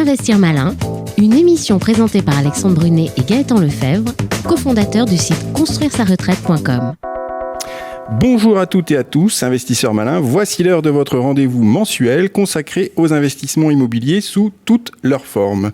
Investir malin, une émission présentée par Alexandre Brunet et Gaëtan Lefebvre, cofondateurs du site construire-sa-retraite.com. Bonjour à toutes et à tous, investisseurs malins, voici l'heure de votre rendez-vous mensuel consacré aux investissements immobiliers sous toutes leurs formes.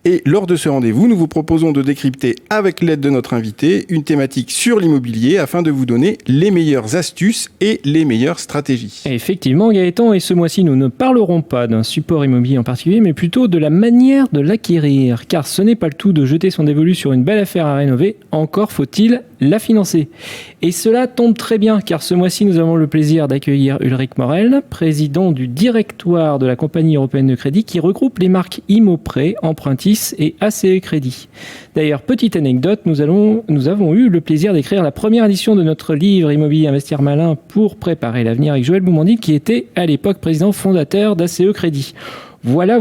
Et lors de ce rendez-vous, nous vous proposons de décrypter avec l'aide de notre invité une thématique sur l'immobilier afin de vous donner les meilleures astuces et les meilleures stratégies. Effectivement Gaëtan, et ce mois-ci nous ne parlerons pas d'un support immobilier en particulier, mais plutôt de la manière de l'acquérir. Car ce n'est pas le tout de jeter son dévolu sur une belle affaire à rénover, encore faut-il la financer. Et cela tombe très bien, car ce mois-ci nous avons le plaisir d'accueillir Ulrich Morel, président du directoire de la Compagnie européenne de crédit qui regroupe les marques Immoprêt, Empruntis et ACE Crédit. D'ailleurs, petite anecdote, nous avons eu le plaisir d'écrire la première édition de notre livre Immobilier Investir Malin pour préparer l'avenir avec Joël Boumandil, qui était à l'époque président fondateur d'ACE Crédit. Voilà.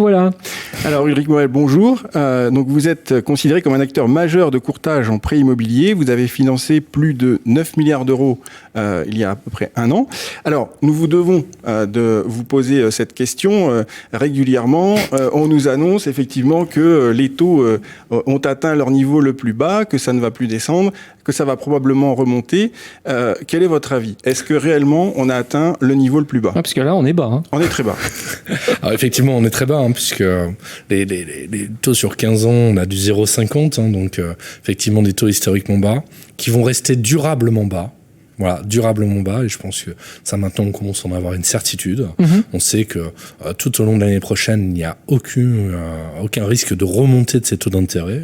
Alors Ulrich Morel, bonjour. Donc vous êtes considéré comme un acteur majeur de courtage en prêt immobilier. Vous avez financé plus de 9 milliards d'euros il y a à peu près un an. Alors nous vous devons de vous poser cette question régulièrement. On nous annonce effectivement que les taux ont atteint leur niveau le plus bas, que ça ne va plus descendre, que ça va probablement remonter. Quel est votre avis ? Est-ce que réellement on a atteint le niveau le plus bas ? Parce que là on est bas. On est très bas. Alors effectivement, on est très bas, puisque les taux sur 15 ans, on a du 0,50, donc effectivement des taux historiquement bas, qui vont rester durablement bas. Voilà, durablement bas, et je pense que ça maintenant on commence à en avoir une certitude. On sait que tout au long de l'année prochaine, il n'y a aucun risque de remontée de ces taux d'intérêt.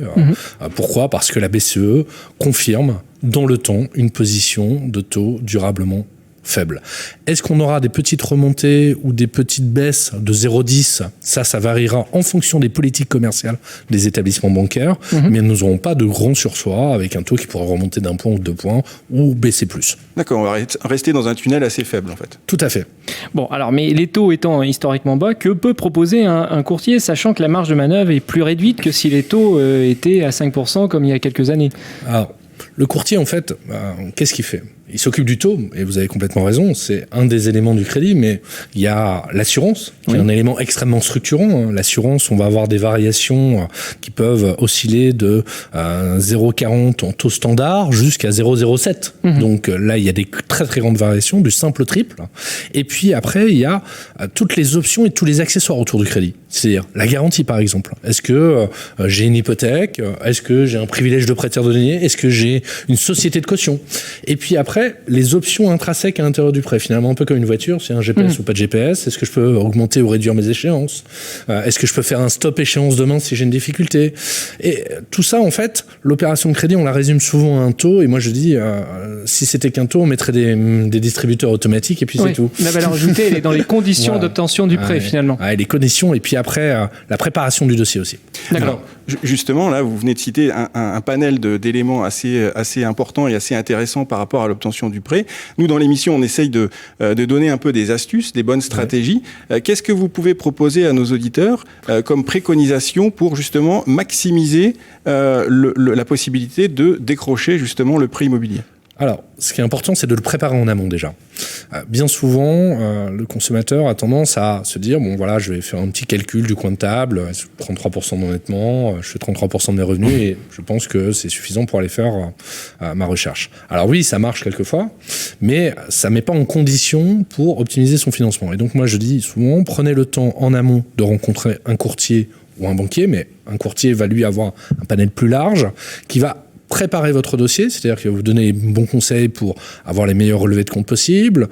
Pourquoi ? Parce que la BCE confirme dans le temps une position de taux durablement faible. Est-ce qu'on aura des petites remontées ou des petites baisses de 0,10 ? Ça variera en fonction des politiques commerciales des établissements bancaires, mais nous n'aurons pas de grand sursoir avec un taux qui pourrait remonter d'un point ou 2 points ou baisser plus. D'accord, on va rester dans un tunnel assez faible en fait. Tout à fait. Bon, alors, mais les taux étant historiquement bas, que peut proposer un courtier, sachant que la marge de manœuvre est plus réduite que si les taux étaient à 5% comme il y a quelques années ? Alors, le courtier, en fait, qu'est-ce qu'il fait ? Il s'occupe du taux, et vous avez complètement raison, c'est un des éléments du crédit, mais il y a l'assurance, qui est un élément extrêmement structurant. L'assurance, on va avoir des variations qui peuvent osciller de 0,40 en taux standard jusqu'à 0,07. Donc là, il y a des très très grandes variations, du simple au triple. Et puis après, il y a toutes les options et tous les accessoires autour du crédit. C'est-à-dire la garantie, par exemple. Est-ce que j'ai une hypothèque ? Est-ce que j'ai un privilège de prêteur de deniers ? Est-ce que j'ai une société de caution ? Et puis après, les options intrinsèques à l'intérieur du prêt, finalement un peu comme une voiture, c'est un GPS ou pas de GPS. Est-ce que je peux augmenter ou réduire mes échéances ? Est-ce que je peux faire un stop échéance demain si j'ai une difficulté ? Et tout ça, en fait, l'opération de crédit, on la résume souvent à un taux. Et moi, je dis, si c'était qu'un taux, on mettrait des distributeurs automatiques et puis c'est tout. La valeur ajoutée, elle est dans les conditions d'obtention du prêt, finalement. Les conditions et puis après, la préparation du dossier aussi. D'accord. Alors, justement, là, vous venez de citer un panel d'éléments assez importants et assez intéressants par rapport à l'obtention du prêt. Nous, dans l'émission, on essaye de donner un peu des astuces, des bonnes stratégies. Qu'est-ce que vous pouvez proposer à nos auditeurs comme préconisation pour justement maximiser la possibilité de décrocher justement le prêt immobilier ? Alors, ce qui est important, c'est de le préparer en amont déjà. Bien souvent, le consommateur a tendance à se dire, bon voilà, je vais faire un petit calcul du coin de table, je prends 33% d'endettement, je fais 33% de mes revenus et je pense que c'est suffisant pour aller faire ma recherche. Alors oui, ça marche quelquefois, mais ça ne met pas en condition pour optimiser son financement. Et donc moi, je dis souvent, prenez le temps en amont de rencontrer un courtier ou un banquier, mais un courtier va lui avoir un panel plus large qui va préparer votre dossier, c'est-à-dire qu'il va vous donner les bons conseils pour avoir les meilleurs relevés de compte possibles,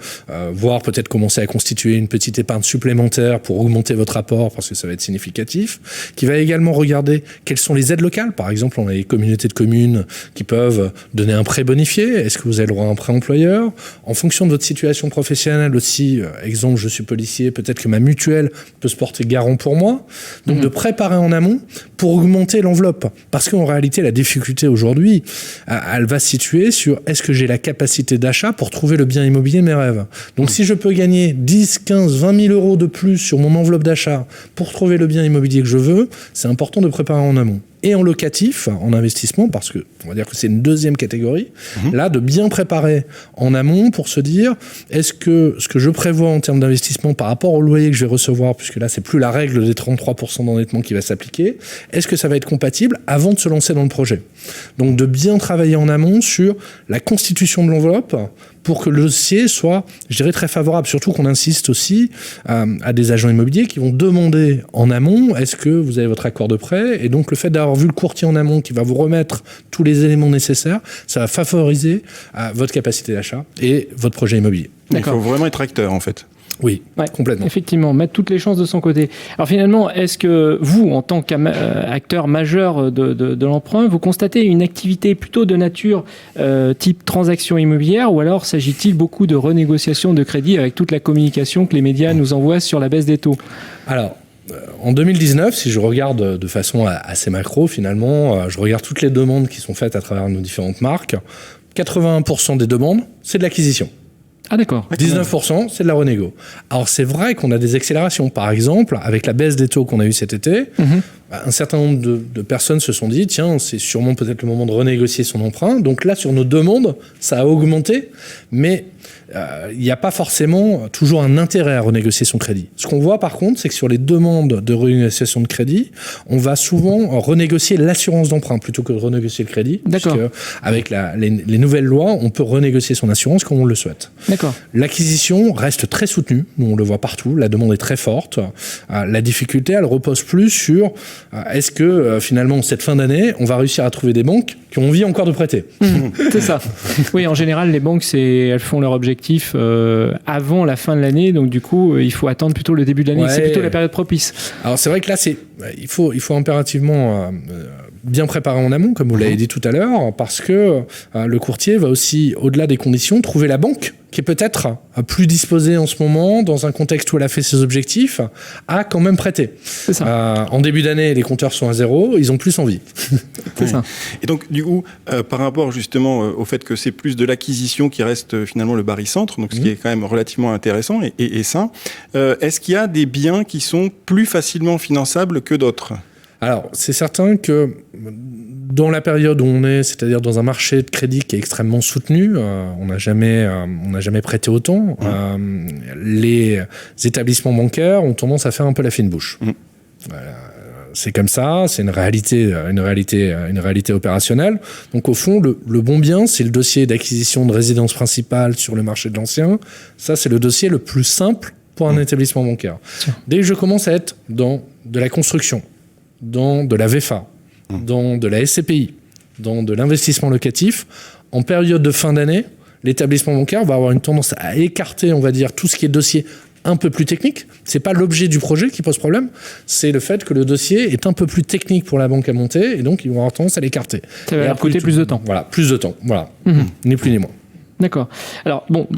voire peut-être commencer à constituer une petite épargne supplémentaire pour augmenter votre apport parce que ça va être significatif, qui va également regarder quelles sont les aides locales. Par exemple, on a les communautés de communes qui peuvent donner un prêt bonifié. Est-ce que vous avez le droit à un prêt employeur ? En fonction de votre situation professionnelle aussi, exemple, je suis policier, peut-être que ma mutuelle peut se porter garant pour moi. Donc de préparer en amont pour augmenter l'enveloppe. Parce qu'en réalité, la difficulté aujourd'hui, elle va se situer sur est-ce que j'ai la capacité d'achat pour trouver le bien immobilier de mes rêves. Donc si je peux gagner 10, 15, 20 000 € de plus sur mon enveloppe d'achat pour trouver le bien immobilier que je veux, c'est important de préparer en amont. et en locatif, en investissement, parce que on va dire que c'est une deuxième catégorie, là, de bien préparer en amont pour se dire, est-ce que ce que je prévois en termes d'investissement par rapport au loyer que je vais recevoir, puisque là, c'est plus la règle des 33% d'endettement qui va s'appliquer, est-ce que ça va être compatible avant de se lancer dans le projet? Donc, de bien travailler en amont sur la constitution de l'enveloppe pour que le dossier soit, je dirais, très favorable. Surtout qu'on insiste aussi à des agents immobiliers qui vont demander en amont, est-ce que vous avez votre accord de prêt? Et donc, le fait d'avoir vu le courtier en amont qui va vous remettre tous les éléments nécessaires, ça va favoriser votre capacité d'achat et votre projet immobilier. Il faut vraiment être acteur, en fait. Oui, complètement. Effectivement, mettre toutes les chances de son côté. Alors finalement, est-ce que vous, en tant qu'acteur majeur de l'emprunt, vous constatez une activité plutôt de nature type transaction immobilière, ou alors s'agit-il beaucoup de renégociation de crédit avec toute la communication que les médias nous envoient sur la baisse des taux? Alors, en 2019, si je regarde de façon assez macro, finalement, je regarde toutes les demandes qui sont faites à travers nos différentes marques, 81% des demandes, c'est de l'acquisition. Ah d'accord. 19%, c'est de la renégo. Alors c'est vrai qu'on a des accélérations. Par exemple, avec la baisse des taux qu'on a eu cet été, un certain nombre de personnes se sont dit, tiens, c'est sûrement peut-être le moment de renégocier son emprunt. Donc là, sur nos demandes, ça a augmenté, mais il n'y a pas forcément toujours un intérêt à renégocier son crédit. Ce qu'on voit par contre, c'est que sur les demandes de renégociation de crédit, on va souvent renégocier l'assurance d'emprunt plutôt que de renégocier le crédit. D'accord. Avec les nouvelles lois, on peut renégocier son assurance comme on le souhaite. D'accord. L'acquisition reste très soutenue. Nous, on le voit partout. La demande est très forte. La difficulté, elle repose plus sur est-ce que finalement, cette fin d'année, on va réussir à trouver des banques qui ont envie encore de prêter. C'est ça. Oui, en général, les banques, elles font leur objectif avant la fin de l'année. Donc, du coup, il faut attendre plutôt le début de l'année. Ouais. C'est plutôt la période propice. Alors, c'est vrai que là, il faut impérativement bien préparer en amont, comme vous l'avez dit tout à l'heure, parce que le courtier va aussi, au-delà des conditions, trouver la banque qui est peut-être plus disposée en ce moment, dans un contexte où elle a fait ses objectifs, à quand même prêter. C'est ça. En début d'année, les compteurs sont à zéro, ils ont plus envie. C'est ça. Et donc, du coup, par rapport justement au fait que c'est plus de l'acquisition qui reste finalement le barycentre, donc ce qui est quand même relativement intéressant et sain, est-ce qu'il y a des biens qui sont plus facilement finançables que d'autres ? Alors, c'est certain que dans la période où on est, c'est-à-dire dans un marché de crédit qui est extrêmement soutenu, on n'a jamais prêté autant, les établissements bancaires ont tendance à faire un peu la fine bouche. Voilà. C'est comme ça, c'est une réalité opérationnelle. Donc au fond, le bon bien, c'est le dossier d'acquisition de résidence principale sur le marché de l'ancien. Ça, c'est le dossier le plus simple pour un établissement bancaire. Dès que je commence à être dans de la construction, dans de la VFA, dans de la SCPI, dans de l'investissement locatif, en période de fin d'année, l'établissement bancaire va avoir une tendance à écarter, on va dire, tout ce qui est dossier un peu plus technique. C'est pas l'objet du projet qui pose problème, c'est le fait que le dossier est un peu plus technique pour la banque à monter, et donc ils vont avoir tendance à l'écarter. Ça va leur coûter plus de temps. Voilà, plus de temps, voilà. Ni plus ni moins. D'accord. Alors, bon,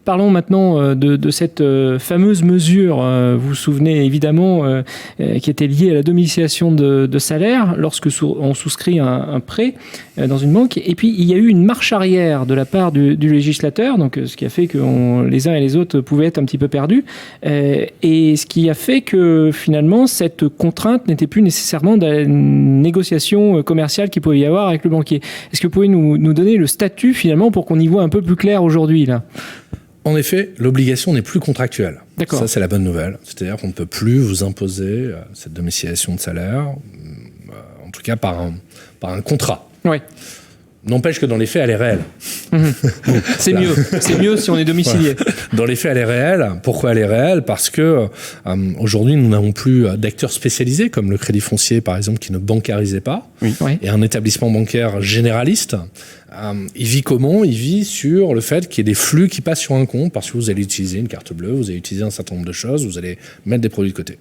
parlons maintenant de cette fameuse mesure, vous vous souvenez évidemment, qui était liée à la domiciliation de salaire lorsque on souscrit un prêt dans une banque. Et puis, il y a eu une marche arrière de la part du législateur, donc ce qui a fait que les uns et les autres pouvaient être un petit peu perdus, et ce qui a fait que finalement, cette contrainte n'était plus nécessairement de la négociation commerciale qu'il pouvait y avoir avec le banquier. Est-ce que vous pouvez nous donner le statut finalement pour qu'on y voit un peu plus clair aujourd'hui là? En effet, l'obligation n'est plus contractuelle. D'accord. Ça, c'est la bonne nouvelle. C'est-à-dire qu'on ne peut plus vous imposer cette domiciliation de salaire, en tout cas par un contrat. Oui. N'empêche que dans les faits, elle est réelle. C'est mieux. C'est mieux si on est domicilié. Dans les faits, elle est réelle. Pourquoi elle est réelle ? Parce que aujourd'hui, nous n'avons plus d'acteurs spécialisés, comme le crédit foncier, par exemple, qui ne bancarisait pas. Oui. Et un établissement bancaire généraliste, il vit comment ? Il vit sur le fait qu'il y ait des flux qui passent sur un compte, parce que vous allez utiliser une carte bleue, vous allez utiliser un certain nombre de choses, vous allez mettre des produits de côté.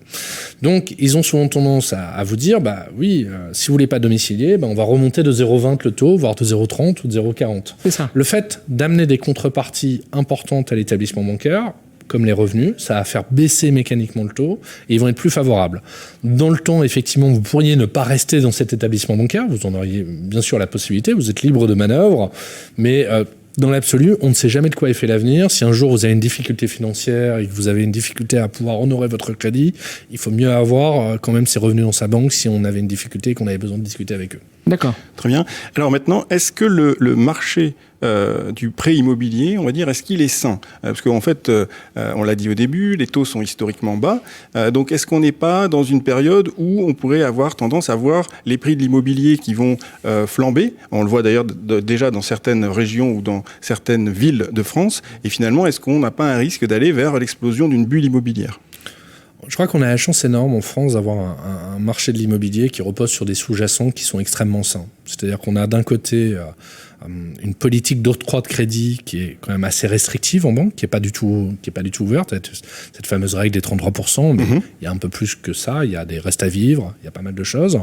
Donc, ils ont souvent tendance à vous dire, oui, si vous voulez pas domicilier, on va remonter de 0,20 le taux, voire de 0,30 ou de 0,40. C'est ça. Le fait d'amener des contreparties importantes à l'établissement bancaire, comme les revenus, ça va faire baisser mécaniquement le taux et ils vont être plus favorables. Dans le temps, effectivement, vous pourriez ne pas rester dans cet établissement bancaire, vous en auriez bien sûr la possibilité, vous êtes libre de manœuvre, mais dans l'absolu, on ne sait jamais de quoi est fait l'avenir. Si un jour vous avez une difficulté financière et que vous avez une difficulté à pouvoir honorer votre crédit, il faut mieux avoir quand même ses revenus dans sa banque si on avait une difficulté et qu'on avait besoin de discuter avec eux. D'accord. Très bien. Alors maintenant, est-ce que le marché du prêt immobilier, on va dire, est-ce qu'il est sain ? Parce qu'en fait, on l'a dit au début, les taux sont historiquement bas. Donc, est-ce qu'on n'est pas dans une période où on pourrait avoir tendance à voir les prix de l'immobilier qui vont flamber ? On le voit d'ailleurs déjà dans certaines régions ou dans certaines villes de France. Et finalement, est-ce qu'on n'a pas un risque d'aller vers l'explosion d'une bulle immobilière ? Je crois qu'on a la chance énorme en France d'avoir un marché de l'immobilier qui repose sur des sous-jacents qui sont extrêmement sains. C'est-à-dire qu'on a d'un côté une politique d'octroi de crédit qui est quand même assez restrictive en banque, qui est pas du tout ouverte, cette fameuse règle des 33%, mais il y a un peu plus que ça, il y a des restes à vivre, il y a pas mal de choses.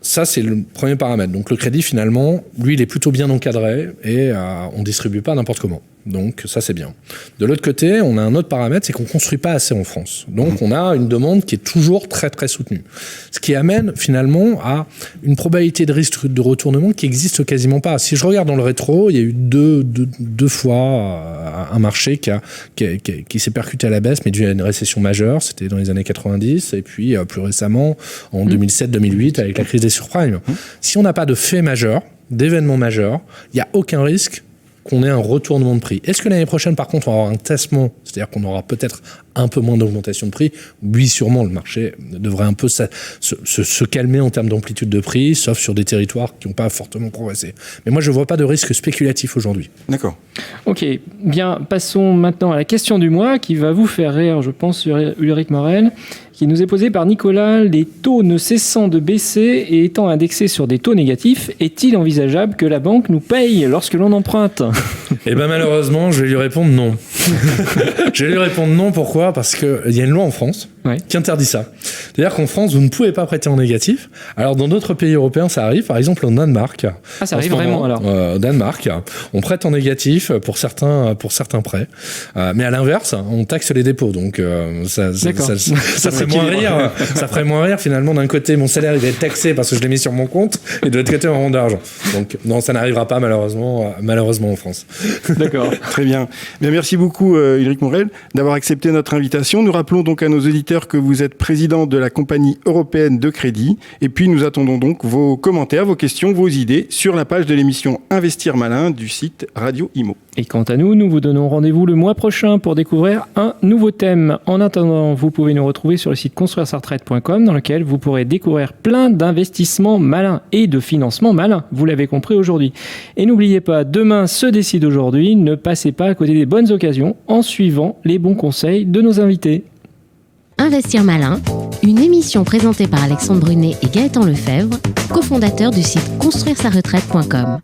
Ça, c'est le premier paramètre. Donc le crédit, finalement, lui, il est plutôt bien encadré et on ne distribue pas n'importe comment. Donc ça, c'est bien. De l'autre côté, on a un autre paramètre, c'est qu'on ne construit pas assez en France. Donc on a une demande qui est toujours très, très soutenue. Ce qui amène finalement à une probabilité de risque de retournement qui n'existe quasiment pas. Si je regarde dans le rétro, il y a eu deux fois un marché qui s'est percuté à la baisse, mais dû à une récession majeure. C'était dans les années 90 et puis plus récemment en 2007-2008 avec la crise des subprimes. Si on n'a pas de fait majeur, d'événements majeurs, il n'y a aucun risque qu'on ait un retournement de prix. Est-ce que l'année prochaine, par contre, on va avoir un tassement, c'est-à-dire qu'on aura peut-être un peu moins d'augmentation de prix? Oui, sûrement, le marché devrait un peu se calmer en termes d'amplitude de prix, sauf sur des territoires qui n'ont pas fortement progressé. Mais moi, je ne vois pas de risque spéculatif aujourd'hui. D'accord. Ok, bien, passons maintenant à la question du mois qui va vous faire rire, je pense, Ulrich Morel, qui nous est posée par Nicolas. Les taux ne cessant de baisser et étant indexés sur des taux négatifs, est-il envisageable que la banque nous paye lorsque l'on emprunte ? Eh bien, malheureusement, je vais lui répondre non. Je vais lui répondre non, pourquoi ? Parce qu'il y a une loi en France qui interdit ça. C'est-à-dire qu'en France, vous ne pouvez pas prêter en négatif. Alors, dans d'autres pays européens, ça arrive. Par exemple, en Danemark. Ah, ça arrive vraiment, alors au Danemark, on prête en négatif pour certains prêts. Mais à l'inverse, on taxe les dépôts. Donc, ça ferait moins rire, finalement. D'un côté, mon salaire, il va être taxé parce que je l'ai mis sur mon compte. Et de l'autre côté, on rend d'argent. Donc, non, ça n'arrivera pas, malheureusement en France. D'accord. Très bien. Bien, merci beaucoup, Ulrich Morel, d'avoir accepté notre invitation. Nous rappelons donc à nos auditeurs que vous êtes président de la compagnie européenne de crédit. Et puis, nous attendons donc vos commentaires, vos questions, vos idées sur la page de l'émission Investir Malin du site Radio Imo. Et quant à nous, nous vous donnons rendez-vous le mois prochain pour découvrir un nouveau thème. En attendant, vous pouvez nous retrouver sur le site construire-sa-retraite.com dans lequel vous pourrez découvrir plein d'investissements malins et de financements malins. Vous l'avez compris aujourd'hui. Et n'oubliez pas, demain se décide aujourd'hui. Ne passez pas à côté des bonnes occasions en suivant les bons conseils de nos invités. Investir Malin, une émission présentée par Alexandre Brunet et Gaëtan Lefebvre, cofondateurs du site construire-sa-retraite.com.